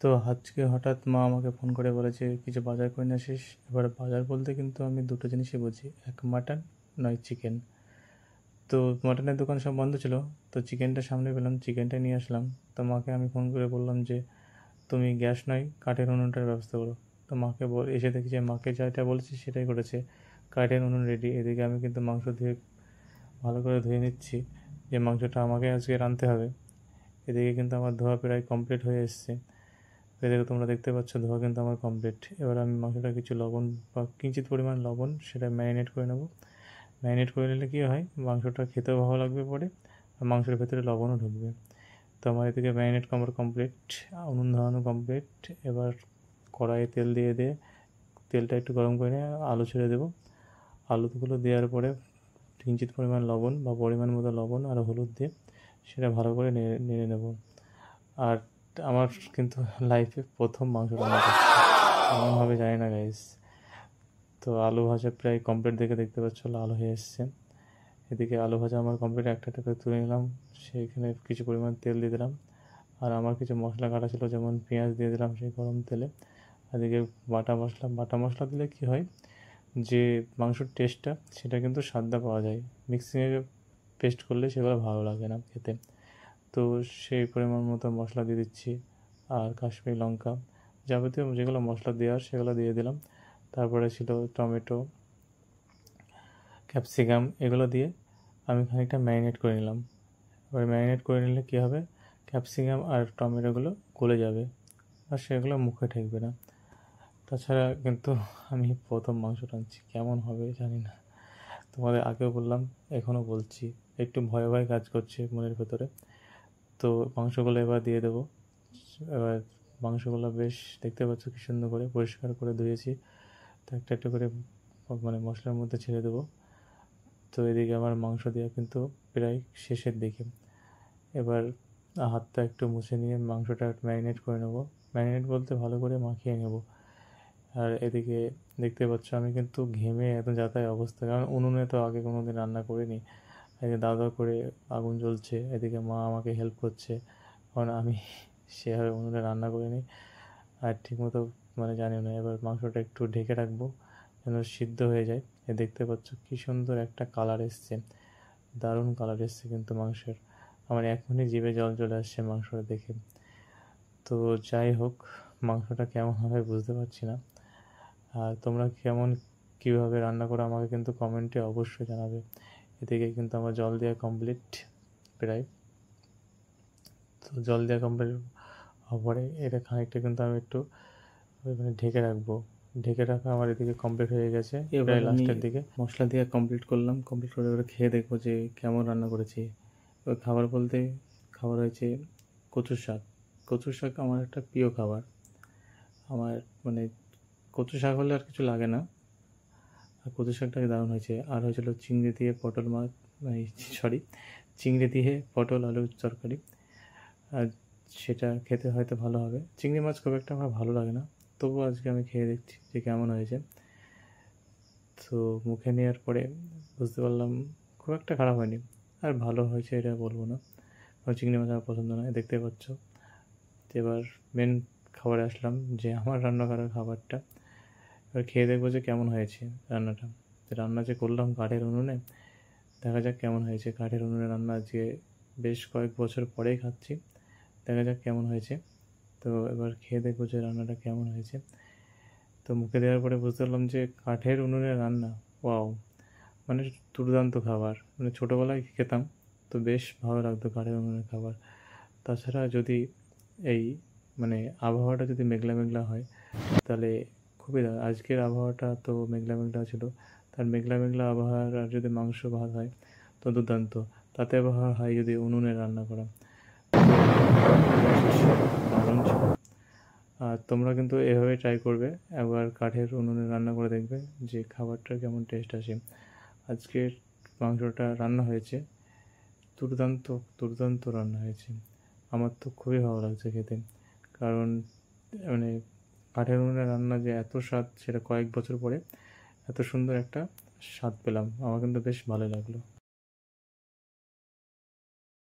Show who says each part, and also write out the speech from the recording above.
Speaker 1: তো আজকে হঠাৎ মা আমাকে ফোন করে বলেছে কিছু বাজার করে নিয়ে আসিস। এবার বাজার বলতে কিন্তু আমি দুটো জিনিসই বুঝি, এক মাটন নয় চিকেন। তো মাটনের দোকান সব বন্ধ ছিল, তো চিকেনটা সামনে পেলাম, চিকেনটা নিয়ে আসলাম। তো মাকে আমি ফোন করে বললাম যে তুমি গ্যাস নয় কাঠের উনুনটার ব্যবস্থা করো। তো মাকে এসে দেখি যে মাকে যেটা বলেছি সেটাই করেছে, কাঠের উনুন রেডি। এদিকে আমি কিন্তু মাংস ধুয়ে ভালো করে ধুয়ে নিচ্ছি, যে মাংসটা আমাকে আজকে রাঁধতে হবে। এদিকে কিন্তু আমার ধোয়া প্রায় কমপ্লিট হয়ে এসছে। এদিকে তোমরা দেখতে পাচ্ছ ধোয়া কিন্তু আমার কমপ্লিট। এবার আমি মাংসটা কিছু লবণ বা কিঞ্চিত পরিমাণ লবণ সেটা ম্যারিনেট করে নেব। ম্যারিনেট করে নিলে কী হয়, মাংসটা খেতেও ভালো লাগবে পরে, আর মাংসের ভেতরে লবণও ঢুকবে। তো আমার এদিকে ম্যারিনেট আমার কমপ্লিট, উনুন ধরানো কমপ্লিট। এবার কড়াইয়ে তেল দিয়ে তেলটা একটু গরম করে নিয়ে আলু ছেড়ে দেবো। আলুগুলো দেওয়ার পরে কিঞ্চিত পরিমাণ লবণ বা পরিমাণ মতো লবণ আর হলুদ দিয়ে সেটা ভালো করে নেড়ে নেব। আর আমার কিন্তু লাইফে প্রথম মাংস রান্না করছি, কেমন হবে জানি না গাইস। তো আলু ভাজা প্রায় কমপ্লিট দেখতে পাচ্ছ লাল হয়ে এসছে। এদিকে আলু ভাজা আমার কমপ্লিট, একটা করে তুলে নিলাম। সেইখানে কিছু পরিমাণ তেল দিয়ে দিলাম, আর আমার কিছু মশলা কাটা ছিল, যেমন পেঁয়াজ দিয়ে দিলাম সেই গরম তেলে। এদিকে বাটা মশলা দিলে কি হয়, যে মাংসর টেস্টটা সেটা কিন্তু স্বাদটা পাওয়া যায়। মিক্সিংয়ে পেস্ট করলে সেগুলো ভালো লাগে না খেতে। তো সেই পরিমাণ মতো মশলা দিয়ে দিচ্ছি, আর কাশ্মীরি লঙ্কা যাবতীয় যেগুলো মশলা দেওয়ার সেগুলো দিয়ে দিলাম। তারপরে ছিল টমেটো, ক্যাপসিকাম, এগুলো দিয়ে আমি খানিকটা ম্যারিনেট করে নিলাম। এবার ম্যারিনেট করে নিলে কী হবে, ক্যাপসিকাম আর টমেটোগুলো গলে যাবে আর সেগুলো মুখে ঠেকবে না। তাছাড়া কিন্তু আমি প্রথম মাংস রাঁধছি, কেমন হবে জানি না। তোমাদের আগেও বললাম, এখনও বলছি, একটু ভয় ভয় কাজ করছে মনের ভেতরে। তো মাংসগুলো এবার দিয়ে দেবো। এবার মাংসগুলো বেশ দেখতে পাচ্ছ কী সুন্দর করে পরিষ্কার করে ধুয়েছি। তো একটা একটা করে মশলার মধ্যে ছেড়ে দেবো। তো এদিকে আমার মাংস দেওয়া কিন্তু প্রায় শেষের দিকে। এবার হাতটা একটু মুছে নিয়ে মাংসটা ম্যারিনেট করে নেবো। ম্যারিনেট বলতে ভালো করে মাখিয়ে নেব। আর এদিকে দেখতে পাচ্ছ আমি কিন্তু ঘেমে একদম যাতায় অবস্থা, কারণ উনুনে তো আগে কোনো দিন রান্না করিনি। এদিকে দাদা করে আগুন জ্বলছে, এদিকে মা আমাকে হেল্প করছে, কারণ আমি সেভাবে উনুনে রান্না করিনি আর ঠিকমতো জানিও না। এবার মাংসটা একটু ঢেকে রাখবো যেন সিদ্ধ হয়ে যায়। দেখতে পাচ্ছ কী সুন্দর একটা কালার এসছে, দারুণ কালার এসছে কিন্তু মাংসের। আমার এখনই জিভে জল চলে আসছে মাংসটা দেখে। তো যাই হোক, মাংসটা কেমন হবে বুঝতে পারছি না। আর তোমরা কীভাবে রান্না করো আমাকে কিন্তু কমেন্টে অবশ্যই জানাবে। এদিকে কিন্তু আমার জল দেওয়া কমপ্লিট প্রায়। তো জল দেওয়া কমপ্লিট হওয়ার পরে এটা খানিকটা কিন্তু আমি একটু ঢেকে রাখবো। ঢেকে রাখা আমার এদিকে কমপ্লিট হয়ে গেছে, প্রায় লাস্টের দিকে মশলা দিয়ে কমপ্লিট করলাম। কমপ্লিট করে এবার খেয়ে দেখবো যে কেমন রান্না করেছি। ওই খাবার বলতে খাবার হয়েছে কচুর শাক। কচুর শাক আমার একটা প্রিয় খাবার। আমার কচু শাক হলে আর কিছু লাগে না, আর কচু শাকটাকে দারুণ হয়েছে। আর হয়েছিল চিংড়ি দিয়ে পটল মাছ, চিংড়ি দিয়ে পটল আলুর তরকারি। আর সেটা খেতে হয়তো ভালো হবে। চিংড়ি মাছ খুব একটা আমার ভালো লাগে না, তবুও আজকে আমি খেয়ে দেখছি যে কেমন হয়েছে। তো মুখে নেওয়ার পরে বুঝতে পারলাম খুব একটা খারাপ হয়নি। আর ভালো হয়েছে এটা বলবো না, আমার চিংড়ি মাছ আমার পছন্দ নয়, দেখতে পাচ্ছ। এবার মেন খাবারে আসলাম, যে আমার রান্না করা খাবারটা। এবার খেয়ে দেখবো যে কেমন হয়েছে রান্নাটা। রান্না যে করলাম কাঠের উনুনে, দেখা যাক কেমন হয়েছে। কাঠের উনুনে রান্না আজকে বেশ কয়েক বছর পরেই খাচ্ছি, দেখা যাক কেমন হয়েছে। তো এবার খেয়ে দেখবো যে রান্নাটা কেমন হয়েছে। তো মুখে দেওয়ার পরে বুঝতে পারলাম যে কাঠের উনুনে রান্না, ওয়াও, দুর্দান্ত খাবার। ছোটোবেলায় খেতাম, তো বেশ ভালো লাগতো কাঠের উনুনের খাবার। তাছাড়া যদি এই আবহাওয়াটা যদি মেঘলা মেঘলা হয় তাহলে খুবই আজকের আবহাওয়াটা তো মেঘলা মেঘলা ছিল, তার মেঘলা মেঘলা আবহাওয়ার আর যদি মাংস ভাত হয় তো দুর্দান্ত। তাতে আবহাওয়া হয় যদি উনুনে রান্না করা, দারুণ ছিল। আর তোমরা কিন্তু এভাবে ট্রাই করবে, একবার কাঠের উনুনে রান্না করে দেখবে যে খাবারটার কেমন টেস্ট আসে। আজকের মাংসটা রান্না হয়েছে দুর্দান্ত, দুর্দান্ত রান্না হয়েছে। আমার তো খুবই ভালো লাগছে খেতে, কারণ কাঠের উনুনে রান্না যে এত স্বাদ, সেটা কয়েক বছর পরে এত সুন্দর একটা স্বাদ পেলাম। আমার কিন্তু বেশ ভালো লাগলো।